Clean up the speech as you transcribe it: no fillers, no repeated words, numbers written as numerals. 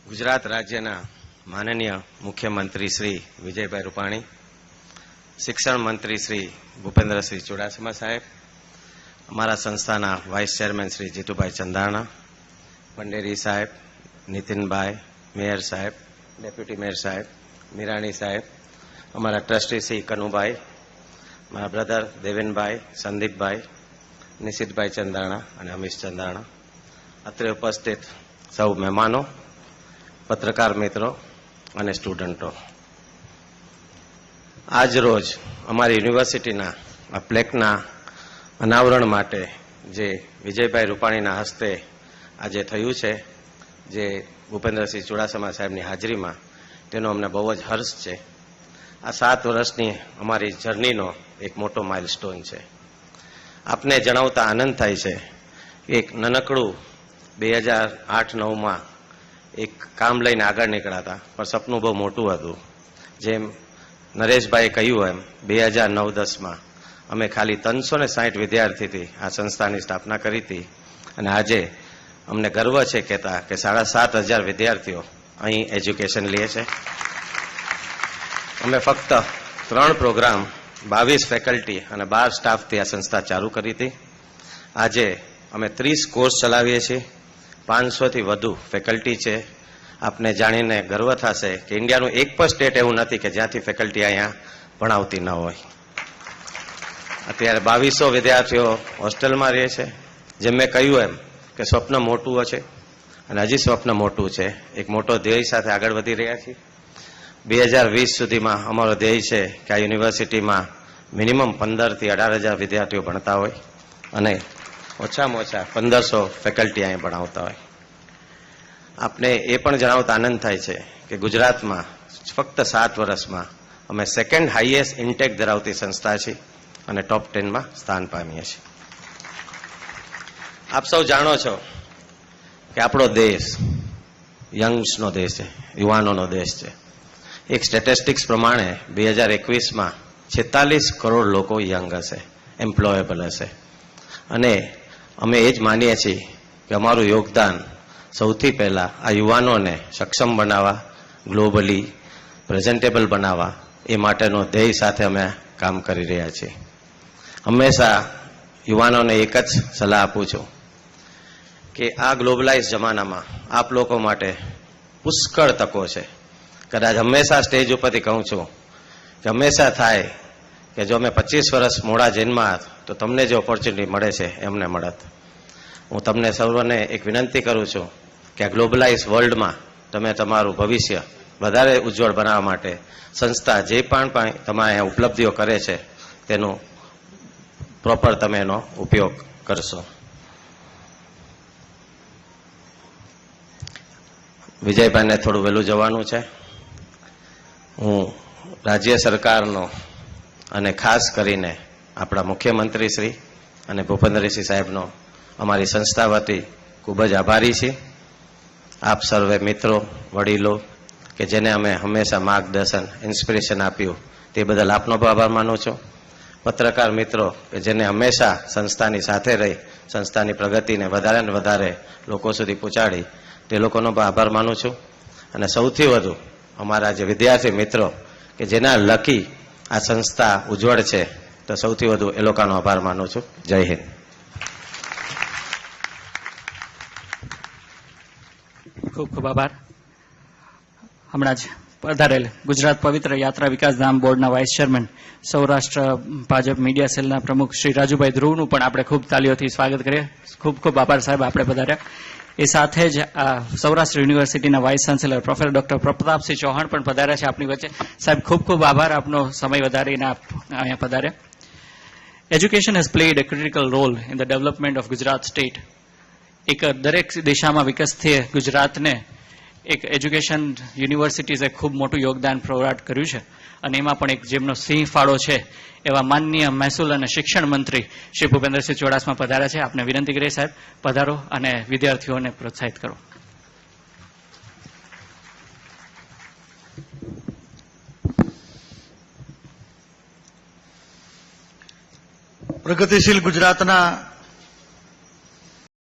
ગુજરાત રાજ્યના માનનીય મુખ્યમંત્રી શ્રી વિજયભાઈ રૂપાણી, શિક્ષણ મંત્રી શ્રી ભૂપેન્દ્રસિંહ ચુડાસમા સાહેબ, અમારા સંસ્થાના વાઇસ ચેરમેન શ્રી જીતુભાઈ ચંદાણા, ભંડેરી સાહેબ, નીતિનભાઈ, મેયર સાહેબ, ડેપ્યુટી મેયર સાહેબ, મીરાણી સાહેબ, અમારા ટ્રસ્ટી શ્રી કનુભાઈ, મારા બ્રધર દેવેનભાઈ, સંદીપભાઈ, નિશિતભાઈ ચંદાણા અને અમીશ ચંદાણા, અત્રે ઉપસ્થિત સૌ મહેમાનો, પત્રકાર મિત્રો અને સ્ટુડન્ટો, આજ રોજ અમારી યુનિવર્સિટીના આ પ્લેકના અનાવરણ માટે જે વિજયભાઈ રૂપાણીના હસ્તે આજે થયું છે, જે ભૂપેન્દ્રસિંહ ચુડાસમા સાહેબની હાજરીમાં, તેનો અમને બહુ જ હર્ષ છે. આ 7 વર્ષની અમારી જર્નીનો એક મોટો માઇલસ્ટોન છે. આપને જણાવતા આનંદ થાય છે કે એક નાનકડું 2008-9માં એક કામ લઈને આગળ નીકળ્યા હતા, પણ સપનું બહુ મોટું હતું. જેમ નરેશભાઈએ કહ્યું એમ 2009-10માં અમે ખાલી 360 વિદ્યાર્થીથી આ સંસ્થાની સ્થાપના કરી હતી, અને આજે અમને ગર્વ છે કહેતા કે 7,500 વિદ્યાર્થીઓ અહીં એજ્યુકેશન લે છે. અમે ફક્ત 3 પ્રોગ્રામ, 22 ફેકલ્ટી અને 12 સ્ટાફથી આ સંસ્થા ચાલુ કરી હતી. આજે અમે 30 કોર્સ ચલાવીએ છીએ, 500થી વધુ ફેકલ્ટી છે. આપને જાણીને ગર્વ થશે કે ઇન્ડિયાનું એક પણ સ્ટેટ એવું નથી કે જ્યાંથી ફેકલ્ટી અહીંયા ભણાવતી ન હોય. અત્યારે 2200 વિદ્યાર્થીઓ હોસ્ટેલમાં રહે છે. જેમ મેં કહ્યું એમ કે સ્વપ્ન મોટું છે અને હજી સ્વપ્ન મોટું છે. એક મોટો ધ્યેય સાથે આગળ વધી રહ્યા છીએ. 2020 સુધીમાં અમારો ધ્યેય છે કે આ યુનિવર્સિટીમાં મિનિમમ 15,000થી 18,000 વિદ્યાર્થીઓ ભણતા હોય અને ઓછામાં ઓછા 1500 ફેકલ્ટી અહીં ભણાવતા હોય. આપને એ પણ જણાવતા આનંદ થાય છે કે ગુજરાતમાં ફક્ત 7 વર્ષમાં અમે 2nd હાઈએસ્ટ ઇન્ટેક ધરાવતી સંસ્થા છીએ અને ટોપ 10માં સ્થાન પામીએ છીએ. આપ સૌ જાણો છો કે આપણો દેશ યંગ્સનો દેશ છે, યુવાનોનો દેશ છે. એક સ્ટેટિસ્ટિક્સ પ્રમાણે 2021માં 46 કરોડ લોકો યંગ હશે, એમ્પ્લોયેબલ હશે. અને અમે એ જ માનીએ છીએ કે અમારું યોગદાન સૌથી પહેલા આ યુવાનોને સક્ષમ બનાવવા, ગ્લોબલી પ્રેઝન્ટેબલ બનાવવા, એ માટેનો ધ્યેય સાથે અમે કામ કરી રહ્યા છીએ. હંમેશા યુવાનોને એક જ સલાહ આપું છું કે આ ગ્લોબલાઇઝ જમાનામાં આપ લોકો માટે પુષ્કળ તકો છે. કદાચ હંમેશા સ્ટેજ ઉપરથી કહું છું કે હંમેશા થાય કે જો અમે 25 વર્ષ મોડા જન્મ્યા તો તમને જે ઓપોર્ચ્યુનિટી મળે છે એમને મળત. હું તમને સૌને એક વિનંતી કરું છું કે આ ગ્લોબલાઇઝ વર્લ્ડમાં તમે તમારું ભવિષ્ય વધારે ઉજ્જવળ બનાવવા માટે સંસ્થા જે પણ તમારે અહીંયા ઉપલબ્ધિઓ કરે છે તેનું પ્રોપર તમે એનો ઉપયોગ કરશો. વિજયભાઈને થોડું વહેલું જવાનું છે. હું રાજ્ય સરકારનો અને ખાસ કરીને આપણા મુખ્યમંત્રી શ્રી અને ભૂપેન્દ્રસિંહ સાહેબનો અમારી સંસ્થા વતી ખૂબ જ આભારી છીએ. આપ સર્વે મિત્રો, વડીલો કે જેને અમે હંમેશા માર્ગદર્શન, ઇન્સ્પિરેશન આપ્યું, તે બદલ આપનો પણ આભાર માનું છું. પત્રકાર મિત્રો કે જેને હંમેશા સંસ્થાની સાથે રહી સંસ્થાની પ્રગતિને વધારે ને વધારે લોકો સુધી પહોંચાડી, તે લોકોનો પણ આભાર માનું છું. અને સૌથી વધુ અમારા જે વિદ્યાર્થી મિત્રો કે જેના લકી આ સંસ્થા ઉજ્જવળ છે, તો સૌથી વધુ એ લોકોનો આભાર માનું છું. જય હિન્દ. ખૂબ ખૂબ આભાર. હમણાં જ પધારેલ ગુજરાત પવિત્ર યાત્રા વિકાસ ધામ બોર્ડના vice chairman, Saurashtra Bhajap media સેલના પ્રમુખ શ્રી રાજુભાઈ ધ્રુવનું પણ આપણે ખૂબ તાલીઓથી સ્વાગત કરીએ. ખૂબ ખૂબ આભાર સાહેબ, આપણે પધાર્યા. એ સાથે જ સૌરાષ્ટ્ર યુનિવર્સિટીના vice chancellor professor doctor Pratapsinh Chauhan પણ પધાર્યા છે આપણી વચ્ચે. સાહેબ, ખૂબ ખૂબ આભાર, આપનો સમય વધારીને આપ અહીંયા પધાર્યા. Education has played a critical role in the development of Gujarat state. એક દરેક દિશામાં વિકસતી ગુજરાતને એક એજ્યુકેશન યુનિવર્સિટીઝે ખૂબ મોટું યોગદાન પ્રોવાઈડ કર્યું છે, અને એમાં પણ એક જેમનો સિંહ ફાળો છે એવા માનનીય મહેસૂલ અને શિક્ષણ મંત્રી શ્રી ભૂપેન્દ્રસિંહ ચુડાસમા પધાર્યા છે. આપને વિનંતી કરીએ સાહેબ, પધારો અને વિદ્યાર્થીઓને પ્રોત્સાહિત કરો. પ્રગતિશીલ ગુજરાતના